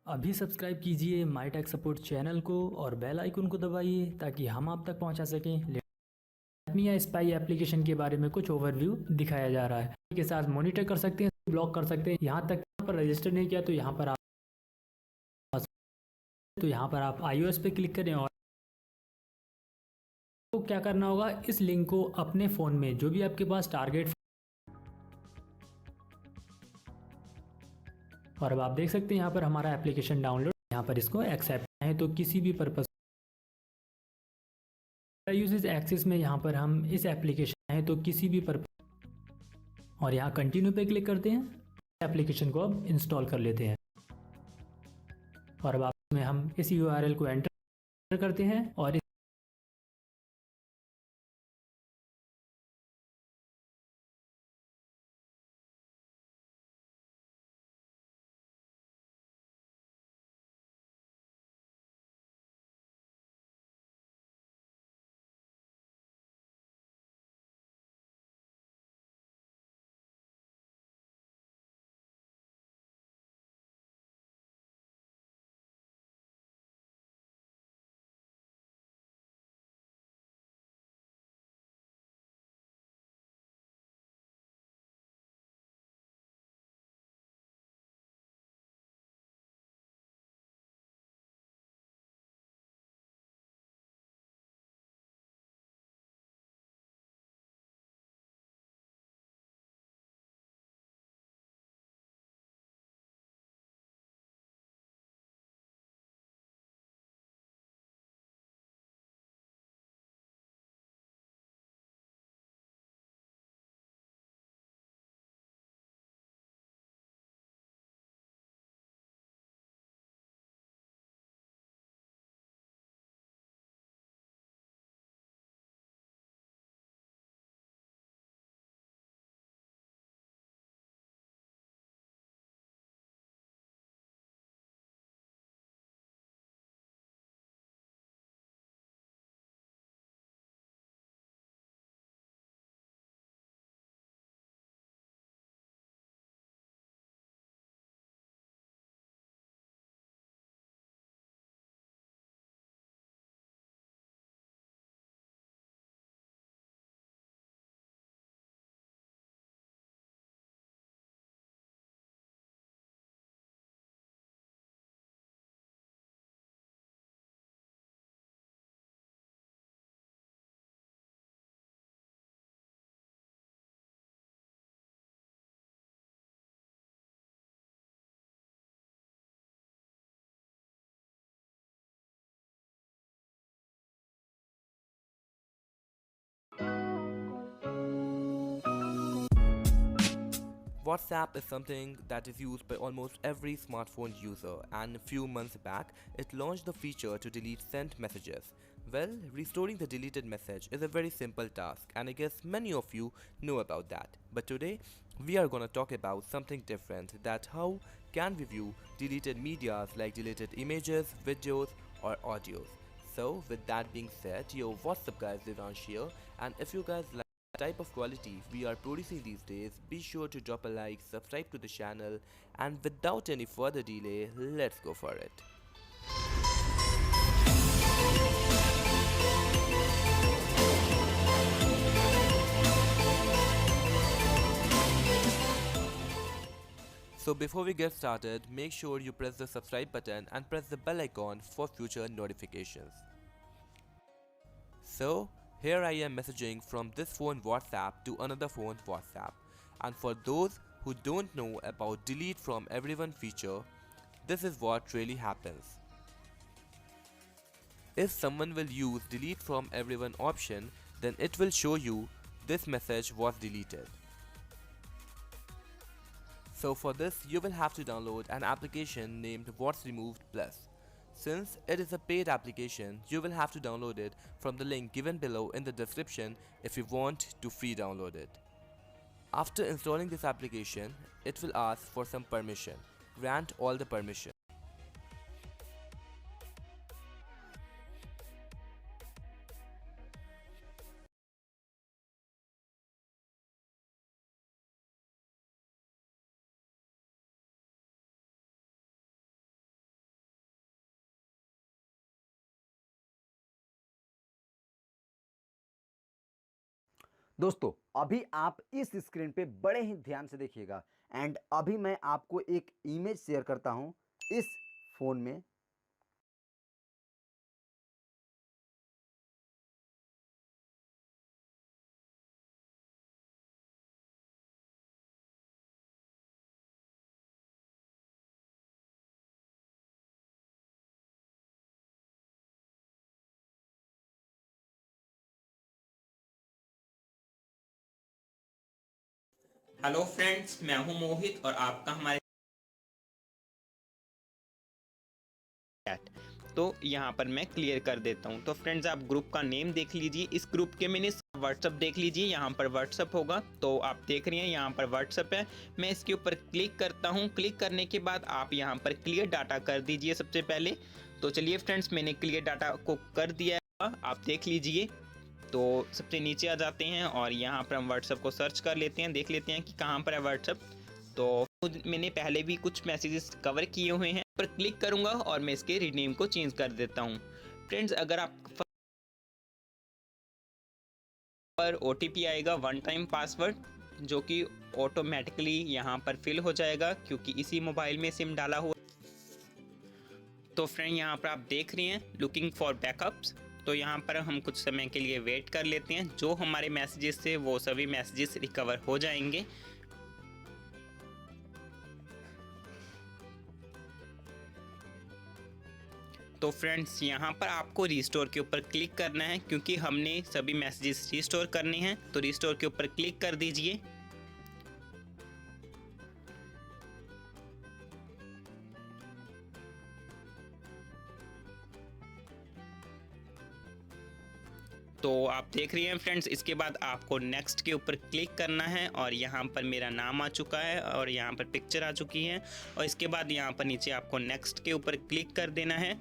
अभी सब्सक्राइब कीजिए माई tech support channel को और बेल आइकन को दबाइए ताकि हम आप तक पहुंचा सकें या स्पाई एप्लीकेशन के बारे में कुछ ओवरव्यू दिखाया जा रहा है के साथ मॉनिटर कर सकते हैं, ब्लॉक कर सकते हैं। यहाँ तक यहाँ पर रजिस्टर नहीं किया तो यहाँ पर आप iOS पे क्लिक करें और तो क्या करना होगा, इस लिंक को अपने फ़ोन में जो भी आपके पास टारगेट और अब आप देख सकते हैं यहाँ पर हमारा एप्लीकेशन डाउनलोड, यहाँ पर इसको एक्सेप्ट है तो किसी भी पर्पज़ यूजेज एक्सेस में यहाँ पर हम इस एप्लीकेशन है तो किसी भी पर्पज़ और यहाँ कंटिन्यू पे क्लिक करते हैं। एप्लीकेशन को अब इंस्टॉल कर लेते हैं और अब में हम इस यूआरएल को एंटर करते हैं और WhatsApp is something that is used by almost every smartphone user, and a few months back, it launched the feature to delete sent messages. Well, restoring the deleted message is a very simple task, and I guess many of you know about that. But today, we are gonna talk about something different, that how can we view deleted medias like deleted images, videos, or audios. So, with that being said, yo, what's up guys, Devansh here, and if you guys like type of quality we are producing these days, be sure to drop a like, subscribe to the channel, and without any further delay, let's go for it. So before we get started, make sure you press the subscribe button and press the bell icon for future notifications. So here I am messaging from this phone WhatsApp to another phone WhatsApp. And for those who don't know about delete from everyone feature, this is what really happens. If someone will use delete from everyone option, then it will show you this message was deleted. So for this you will have to download an application named What's Removed Plus. Since it is a paid application, you will have to download it from the link given below in the description if you want to free download it. After installing this application, it will ask for some permission. Grant all the permission. दोस्तों अभी आप इस screen पे बड़े ही ध्यान से देखिएगा and अभी मैं आपको एक इमेज शेयर करता हूं इस फोन में। हेलो फ्रेंड्स, मैं हूं मोहित और आपका हमारे चैट। तो यहाँ पर मैं क्लियर कर देता हूँ। तो फ्रेंड्स, आप ग्रुप का नेम देख लीजिए। इस ग्रुप के मैंने व्हाट्सअप देख लीजिए, यहाँ पर व्हाट्सअप होगा। तो आप देख रहे हैं यहाँ पर व्हाट्सअप है। मैं इसके ऊपर क्लिक करता हूँ। क्लिक करने के बाद आप यहाँ पर क्लियर डाटा कर दीजिए सबसे पहले। तो चलिए फ्रेंड्स, मैंने क्लियर डाटा को कर दिया है, आप देख लीजिए। तो सबसे नीचे आ जाते हैं और यहाँ पर हम व्हाट्सअप को सर्च कर लेते हैं, देख लेते हैं कि कहाँ पर है व्हाट्सअप। तो मैंने पहले भी कुछ मैसेजेस कवर किए हुए हैं, पर क्लिक करूँगा और मैं इसके रीनेम को चेंज कर देता हूँ। फ्रेंड्स, अगर आप पर OTP आएगा, वन टाइम पासवर्ड, जो कि ऑटोमेटिकली यहाँ पर फिल हो जाएगा क्योंकि इसी मोबाइल में सिम डाला हुआ। तो फ्रेंड, यहाँ पर आप देख रहे हैं लुकिंग फॉर बैकअप्स। तो यहाँ पर हम कुछ समय के लिए वेट कर लेते हैं। जो हमारे मैसेजेस थे वो सभी मैसेजेस रिकवर हो जाएंगे। तो फ्रेंड्स, यहाँ पर आपको रिस्टोर के ऊपर क्लिक करना है क्योंकि हमने सभी मैसेजेस रिस्टोर करने हैं। तो रिस्टोर के ऊपर क्लिक कर दीजिए। तो आप देख रहे हैं फ्रेंड्स, इसके बाद आपको नेक्स्ट के ऊपर क्लिक करना है और यहाँ पर मेरा नाम आ चुका है और यहाँ पर पिक्चर आ चुकी है। और इसके बाद यहाँ पर नीचे आपको नेक्स्ट के ऊपर क्लिक कर देना है।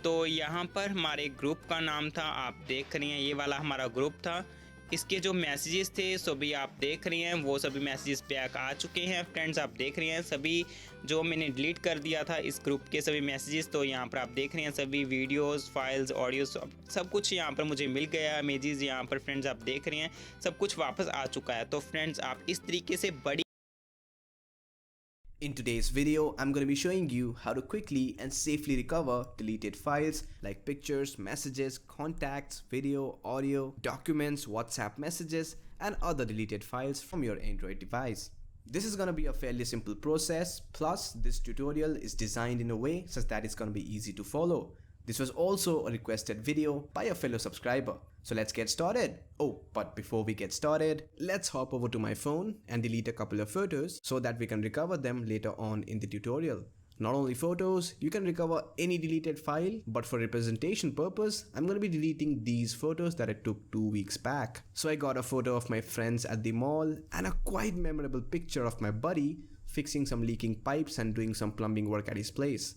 तो यहाँ पर हमारे ग्रुप का नाम था, आप देख रहे हैं ये वाला हमारा ग्रुप था। इसके जो मैसेजेस थे सभी आप देख रहे हैं, वो सभी मैसेजेस बैक आ चुके हैं। फ्रेंड्स, आप देख रहे हैं सभी जो मैंने डिलीट कर दिया था इस ग्रुप के सभी मैसेजेस। तो यहाँ पर आप देख रहे हैं सभी वीडियोस, फाइल्स, ऑडियो सब कुछ यहाँ पर मुझे मिल गया। इमेजेस यहाँ पर फ्रेंड्स आप देख रहे हैं सब कुछ वापस आ चुका है। तो फ्रेंड्स, आप इस तरीके से बड़ी In today's video, I'm going to be showing you how to quickly and safely recover deleted files like pictures, messages, contacts, video, audio, documents, WhatsApp messages, and other deleted files from your Android device. This is going to be a fairly simple process, plus this tutorial is designed in a way such that it's going to be easy to follow. This was also a requested video by a fellow subscriber. So let's get started. Oh, but before we get started, let's hop over to my phone and delete a couple of photos so that we can recover them later on in the tutorial. Not only photos, you can recover any deleted file, but for representation purpose, I'm going to be deleting these photos that I took 2 weeks back. So I got a photo of my friends at the mall and a quite memorable picture of my buddy fixing some leaking pipes and doing some plumbing work at his place.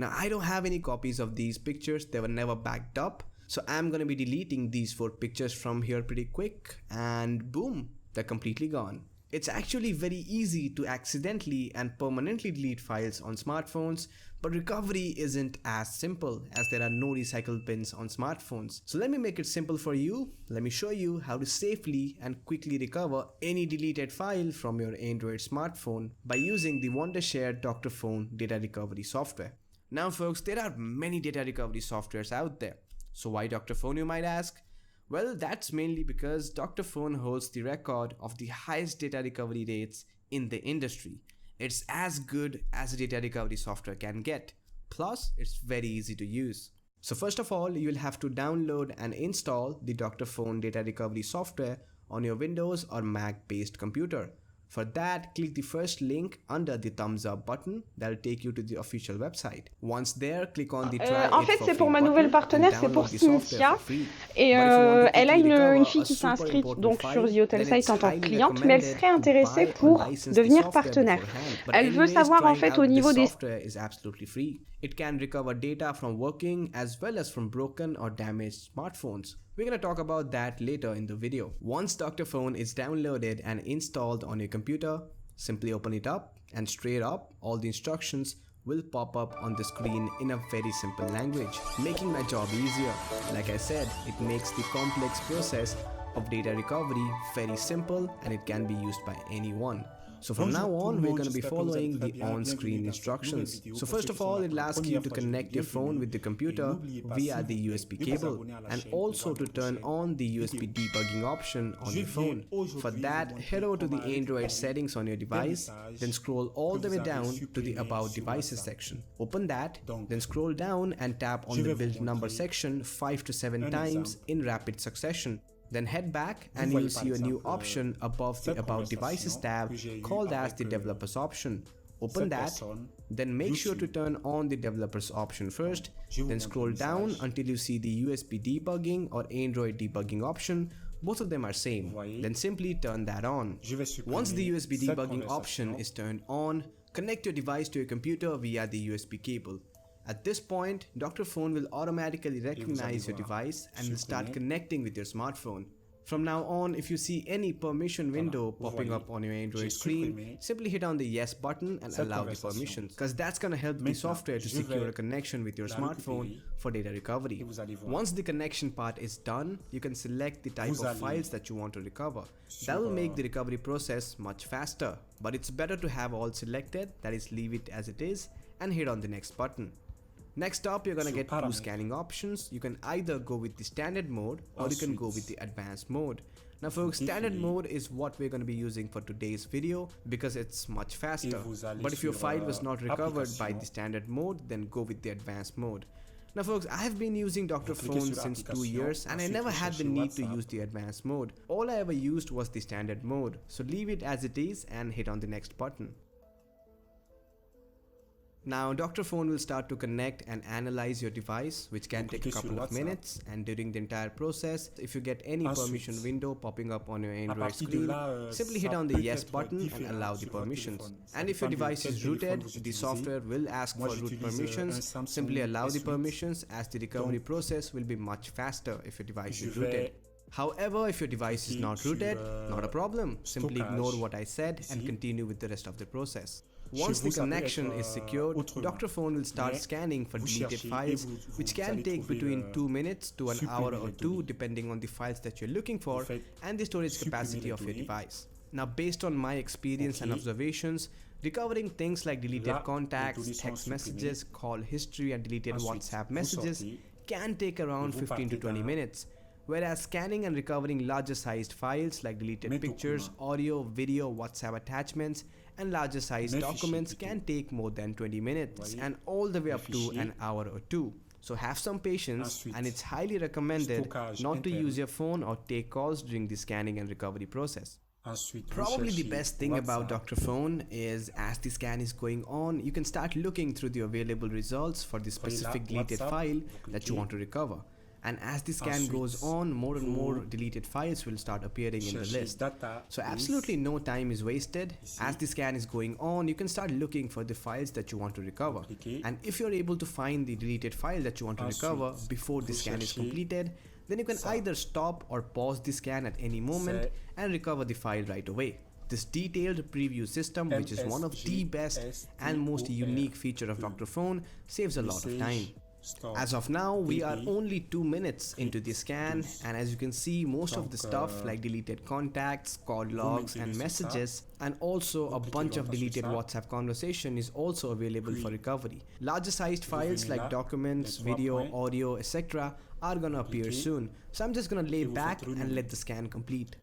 Now, I don't have any copies of these pictures, they were never backed up, so I'm going to be deleting these 4 pictures from here pretty quick, and boom, they're completely gone. It's actually very easy to accidentally and permanently delete files on smartphones, but recovery isn't as simple as there are no recycle bins on smartphones. So let me make it simple for you. Let me show you how to safely and quickly recover any deleted file from your Android smartphone by using the Wondershare Dr. Phone data recovery software. Now folks, there are many data recovery softwares out there. So why Dr. Phone, you might ask? Well, that's mainly because Dr. Phone holds the record of the highest data recovery rates in the industry. It's as good as a data recovery software can get. Plus, it's very easy to use. So first of all, you'll have to download and install the Dr. Phone data recovery software on your Windows or Mac based computer. For that, click the first link under the thumbs up button that will take you to the official website. Once there, click on the try En it fait, for c'est free pour ma button nouvelle and partenaire, c'est download pour the software Cynthia. for free. Et But if you want to elle a quickly recover une fille a qui s'est super inscrite important donc sur file, The Hotel then it's Site en tant que highly cliente, mais elle recommended serait to intéressée buy or pour license the devenir software partenaire. beforehand. But Elle veut anyways, savoir en trying fait au out this niveau des... software is absolutely free. It can recover data from working as well as from broken or damaged smartphones. We're going to talk about that later in the video. Once Dr. Phone is downloaded and installed on your computer, simply open it up and straight up all the instructions will pop up on the screen in a very simple language, making my job easier. Like I said, it makes the complex process of data recovery very simple and it can be used by anyone. So from now on, we're going to be following the on-screen instructions. So first of all, it'll ask you to connect your phone with the computer via the USB cable and also to turn on the USB debugging option on your phone. For that, head over to the Android settings on your device, then scroll all the way down to the About Devices section. Open that, then scroll down and tap on the build number section 5 to 7 times in rapid succession. Then head back and you'll see a new option above the About Devices tab called as the Developers option. Open that, then make sure to turn on the Developers option first, then scroll down until you see the USB debugging or Android debugging option. Both of them are same, then simply turn that on. Once the USB debugging option is turned on, connect your device to your computer via the USB cable. At this point, Dr. Phone will automatically recognize your device and will start connecting with your smartphone. From now on, if you see any permission window popping up on your Android screen, simply hit on the yes button and allow the permissions, because that's going to help the software to secure a connection with your smartphone for data recovery. Once the connection part is done, you can select the type of files that you want to recover. That will make the recovery process much faster, but it's better to have all selected, that is, leave it as it is, and hit on the next button. Next up, you're gonna get two scanning options. You can either go with the standard mode or you can go with the advanced mode. Now folks, standard mode is what we're gonna be using for today's video because it's much faster. But if your file was not recovered by the standard mode, then go with the advanced mode. Now folks, I have been using Dr. Phone since 2 years and I never had the need to use the advanced mode. All I ever used was the standard mode. So leave it as it is and hit on the next button. Now Dr. Phone will start to connect and analyze your device, which can take a couple of minutes, and during the entire process, if you get any permission window popping up on your Android screen, simply hit on the yes button and allow the permissions. And if your device is rooted, the software will ask for root permissions. Simply allow the permissions as the recovery process will be much faster if your device is rooted. However, if your device is not rooted, not a problem. Simply ignore what I said and continue with the rest of the process. Once the connection is secured, Dr. Phone will start scanning for deleted files, which can take between 2 minutes to an hour or two depending on the files that you're looking for and the storage capacity of your device. Now based on my experience and observations, recovering things like deleted contacts, text messages, call history and deleted WhatsApp messages can take around 15 to 20 minutes. Whereas scanning and recovering larger sized files like deleted pictures, audio, video, WhatsApp attachments and larger sized documents can take more than 20 minutes and all the way up to an hour or two. So have some patience, and it's highly recommended not to use your phone or take calls during the scanning and recovery process. Probably the best thing about Dr. Phone is as the scan is going on, you can start looking through the available results for the specific deleted file that you want to recover. And as the scan goes on, more and more deleted files will start appearing in the list. So absolutely no time is wasted. As the scan is going on, you can start looking for the files that you want to recover. And if you're able to find the deleted file that you want to recover before the scan is completed, then you can either stop or pause the scan at any moment and recover the file right away. This detailed preview system, which is one of the best and most unique feature of Dr. Phone, saves a lot of time. As of now, we are only 2 minutes into the scan, and as you can see, most of the stuff like deleted contacts, call logs and messages, and also a bunch of deleted WhatsApp conversation is also available for recovery. Larger sized files like documents, video, audio, etc. are gonna appear soon, so I'm just gonna lay back and let the scan complete.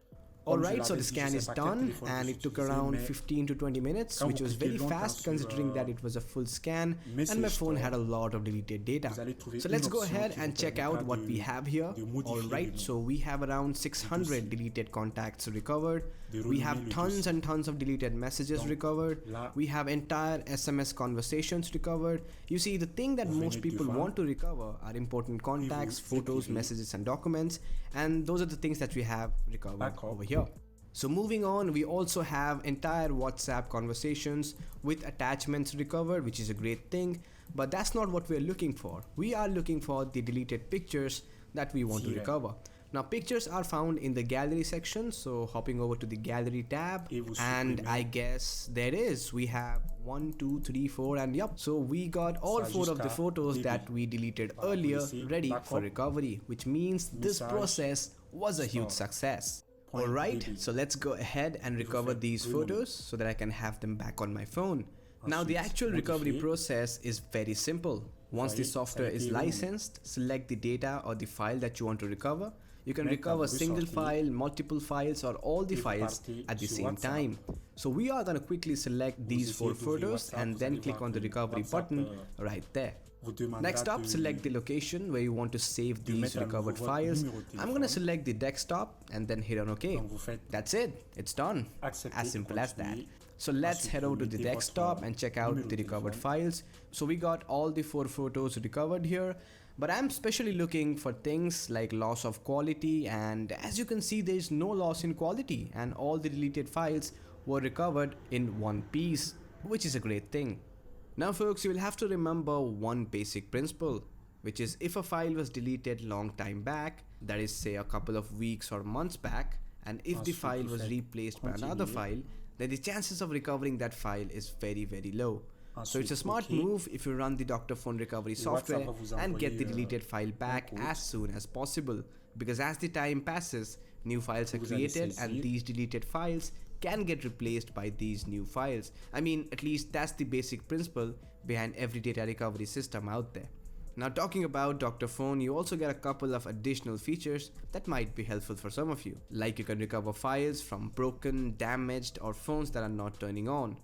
Alright, so the scan is done and it took around 15 to 20 minutes, which was very fast considering that it was a full scan and my phone had a lot of deleted data. So let's go ahead and check out what we have here. Alright, so we have around 600 deleted contacts recovered. We have tons and tons of deleted messages recovered. We have entire SMS conversations recovered. You see, the thing that most people want to recover are important contacts, photos, messages and documents, and those are the things that we have recovered over here. So moving on, we also have entire WhatsApp conversations with attachments recovered, which is a great thing, but that's not what we're looking for. We are looking for the deleted pictures that we want to recover. Now pictures are found in the gallery section, so hopping over to the gallery tab, and I guess there is. We have 1, 2, 3, 4, and yup. So we got all 4 of the photos that we deleted earlier ready for recovery, which means this process was a huge success. Alright, so let's go ahead and recover these photos so that I can have them back on my phone. Now the actual recovery process is very simple. Once the software is licensed, select the data or the file that you want to recover. You can recover a single file, multiple files, or all the files at the same time. So we are going to quickly select these 4 photos and then click on the recovery button right there. Next up, select the location where you want to save these recovered files. I'm going to select the desktop and then hit on OK. That's it. It's done. As simple as that. So let's head over to the desktop and check out the recovered files. So we got all the 4 photos recovered here. But I'm especially looking for things like loss of quality, and as you can see, there is no loss in quality and all the deleted files were recovered in one piece, which is a great thing. Now folks, you will have to remember one basic principle, which is if a file was deleted long time back, that is say a couple of weeks or months back, and if the file was replaced by another file, then the chances of recovering that file is very low. So it's a smart move if you run the Dr. Phone recovery software and get the deleted file back as soon as possible, because as the time passes, new files are created and these deleted files can get replaced by these new files. I mean, at least that's the basic principle behind every data recovery system out there. Now talking about Dr. Phone, you also get a couple of additional features that might be helpful for some of you. Like you can recover files from broken, damaged, or phones that are not turning on.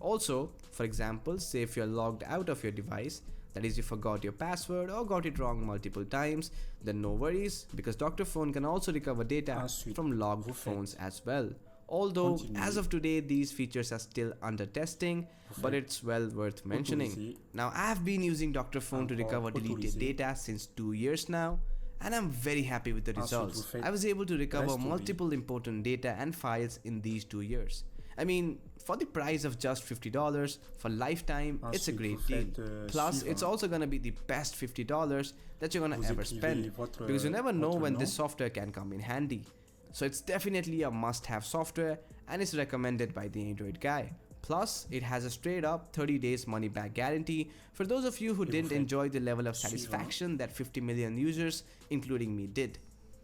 Also, for example, say if you're logged out of your device, that is you forgot your password or got it wrong multiple times, then no worries, because Dr. Phone can also recover data from logged phones as well. Although as of today these features are still under testing, but it's well worth mentioning. Now I've been using Dr. Phone to recover deleted data since 2 years now, and I'm very happy with the results. I was able to recover multiple important data and files in these 2 years. I mean, for the price of just $50 for lifetime, it's a great deal. Plus, it's also gonna be the best $50 that you're gonna ever spend, because you never know when this software can come in handy. So it's definitely a must-have software and it's recommended by the Android guy. Plus, it has a straight up 30 days money-back guarantee for those of you who didn't enjoy the level of satisfaction that 50 million users, including me, did.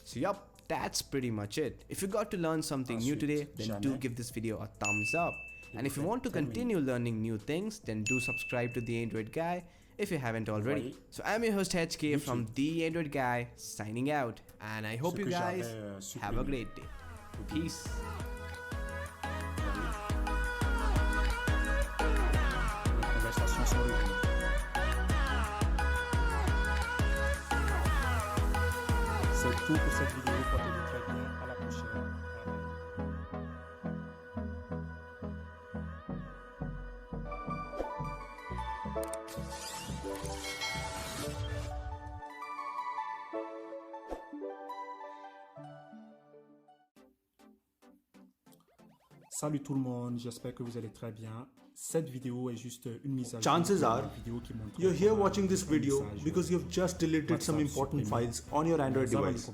So yup, that's pretty much it. If you got to learn something new today, then do give this video a thumbs up. And if you want to continue learning new things, then do subscribe to the Android guy if you haven't already. So I'm your host HK from the Android guy, signing out, and I hope you guys have a great day. Peace. C'est tout pour cette vidéo. Portez-vous très bien. À la prochaine. Salut tout le monde, j'espère que vous allez très bien. Cette vidéo est juste une mise à jour. Chances are, you're here watching this video because you've just deleted some important files on your Android device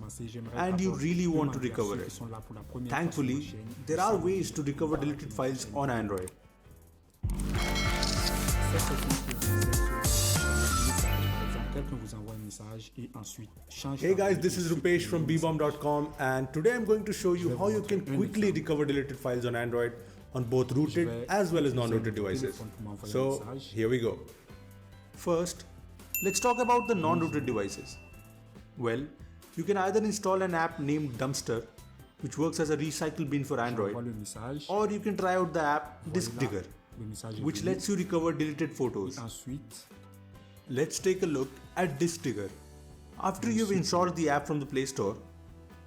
and you really want to recover it. Thankfully, there are ways to recover deleted files on Android. Hey guys, this is Rupesh from bbomb.com and today I'm going to show you how you can quickly recover deleted files on Android on both rooted as well as non-rooted devices. So here we go. First, let's talk about the non-rooted devices. Well, you can either install an app named Dumpster, which works as a recycle bin for Android, or you can try out the app Disk Digger, which lets you recover deleted photos. Let's take a look at Disk Digger. After you've installed the app from the Play Store,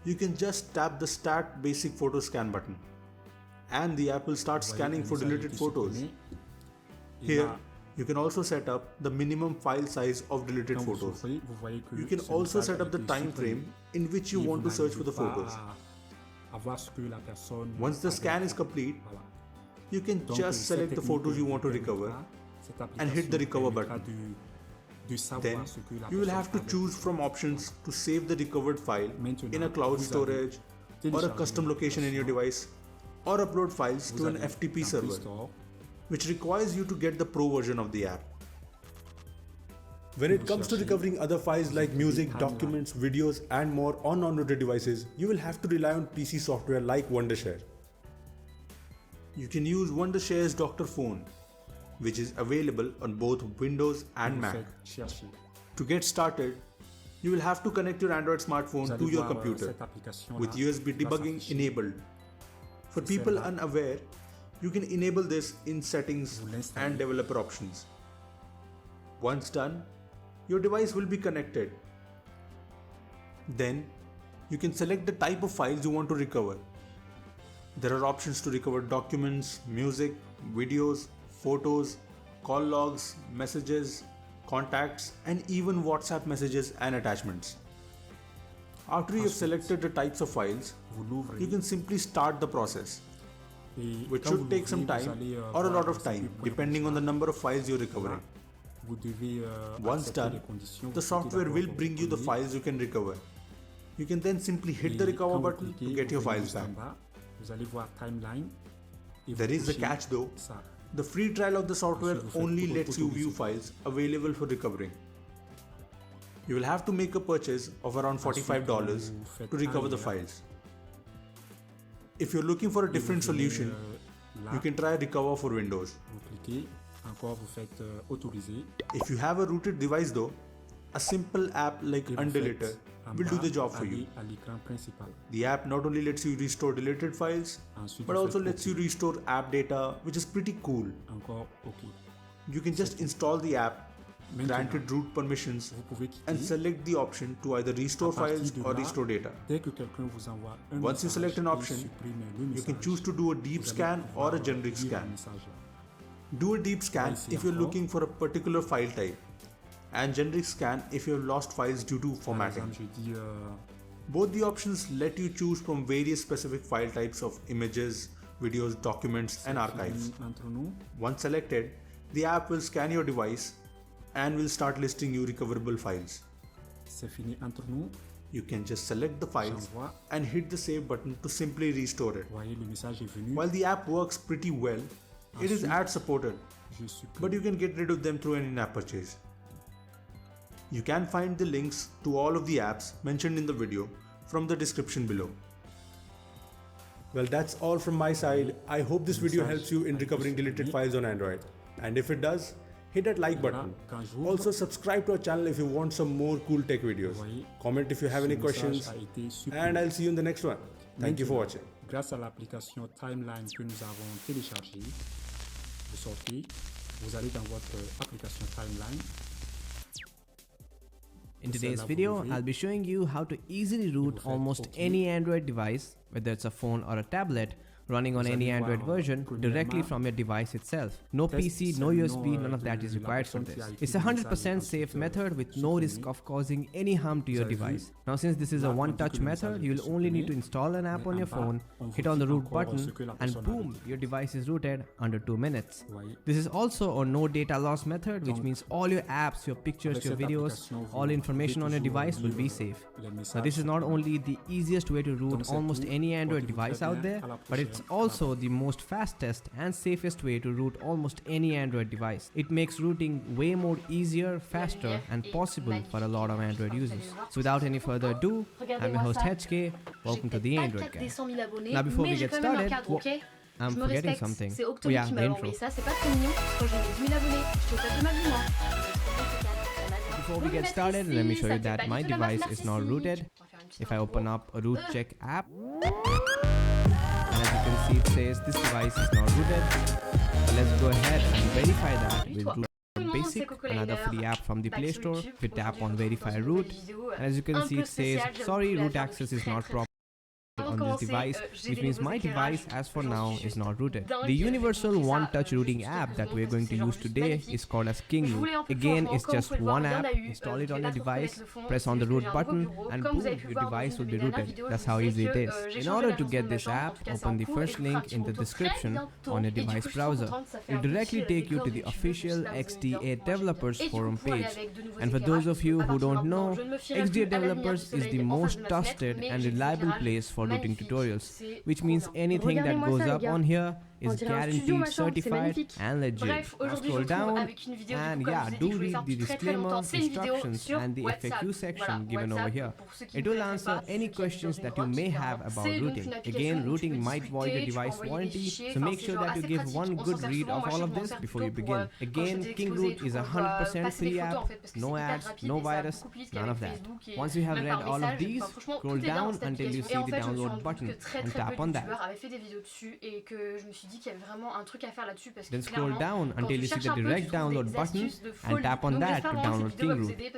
you can just tap the Start Basic Photo Scan button and the app will start scanning for deleted photos. Here, you can also set up the minimum file size of deleted photos. You can also set up the time frame in which you want to search for the photos. Once the scan is complete, you can just select the photos you want to recover and hit the recover button. Then you will have to choose from options to save the recovered file in a cloud storage or a custom location in your device, or upload files to an FTP server, which requires you to get the pro version of the app. When it comes to recovering other files like music, documents, videos and more on non-rooted devices, you will have to rely on PC software like Wondershare. You can use Wondershare's Dr. Phone, which is available on both Windows and Mac. To get started, you will have to connect your Android smartphone to your computer with USB debugging enabled. For people unaware, you can enable this in settings and developer options. Once done, your device will be connected. Then, you can select the type of files you want to recover. There are options to recover documents, music, videos, photos, call logs, messages, contacts, and even WhatsApp messages and attachments. After you have selected the types of files, you can simply start the process, which should take some time or a lot of time depending on the number of files you're recovering. Once done, the software will bring you the files you can recover. You can then simply hit the recover button to get your files back. There is a catch though. The free trial of the software only lets you view files available for recovering. You will have to make a purchase of around $45 to recover the files. If you're looking for a different solution, you can try Recover for Windows. If you have a rooted device though, a simple app like Undeleter will do the job for you. The app not only lets you restore deleted files, but also lets you restore app data, which is pretty cool. You can just install the app, grant it root permissions, and select the option to either restore files or restore data. Once you select an option, you can choose to do a deep scan or a generic scan. Do a deep scan if you're looking for a particular file type, and generic scan if you have lost files due to formatting. Both the options let you choose from various specific file types of images, videos, documents, and archives. Once selected, the app will scan your device and will start listing you recoverable files. You can just select the files and hit the save button to simply restore it. While the app works pretty well, it is ad supported, but you can get rid of them through an in-app purchase. You can find the links to all of the apps mentioned in the video from the description below. Well, that's all from my side. I hope this video helps you in recovering deleted files on Android. And if it does, hit that like button. Also subscribe to our channel if you want some more cool tech videos. Comment if you have any questions, and I'll see you in the next one. Thank you for watching. Grâce à l'application Timeline que nous avons téléchargée, vous sortez, vous allez dans votre application Timeline. In today's video, I'll be showing you how to easily root almost any Android device, whether it's a phone or a tablet, running on any Android version directly from your device itself. No PC, no USB, none of that is required for this. It's a 100% safe method with no risk of causing any harm to your device. Now since this is a one-touch method, you will only need to install an app on your phone, hit on the root button, and boom, your device is rooted under 2 minutes. This is also a no data loss method, which means all your apps, your pictures, your videos, all information on your device will be safe. Now this is not only the easiest way to root almost any Android device out there, but it's also the most fastest and safest way to root almost any Android device. It makes rooting way more easier, faster, and possible for a lot of Android users. So without any further ado, I'm your host HK. Welcome to the Android Guy. Now before we get started, I'm forgetting something. Oh yeah, the intro. Before we get started, let me show you that my device is now rooted. If I open up a root check app, and as you can see it says this device is now rooted. So let's go ahead and verify that with Root Basic, another free app from the Play Store. If you tap on verify root, and as you can see it says sorry, root access is not proper on this device, which means my device as for now is not rooted. The universal one-touch rooting app that we're going to use today is called as KingRoot. Again, it's just one app. Install it on your device, press on the root button, and boom, your device will be rooted. That's how easy it is. In order to get this app, open the first link in the description on your device browser. It will directly take you to the official XDA Developers forum page. And for those of you who don't know, XDA Developers is the most trusted and reliable place for rooting tutorials, which means anything that goes up on here is guaranteed certified and legit. Now scroll down and yeah, do read the disclaimer, instructions and the FAQ section given over here. It will answer any questions that you may have about rooting. Again, rooting might void your device warranty, so make sure that you give one good read of all of this before you begin. Again, KingRoot is a 100% free app, no ads, no virus, none of that. Once you have read all of these, scroll down until you see the download button and tap on that. Then scroll down until you see the direct download button and tap on that to download KingRoot.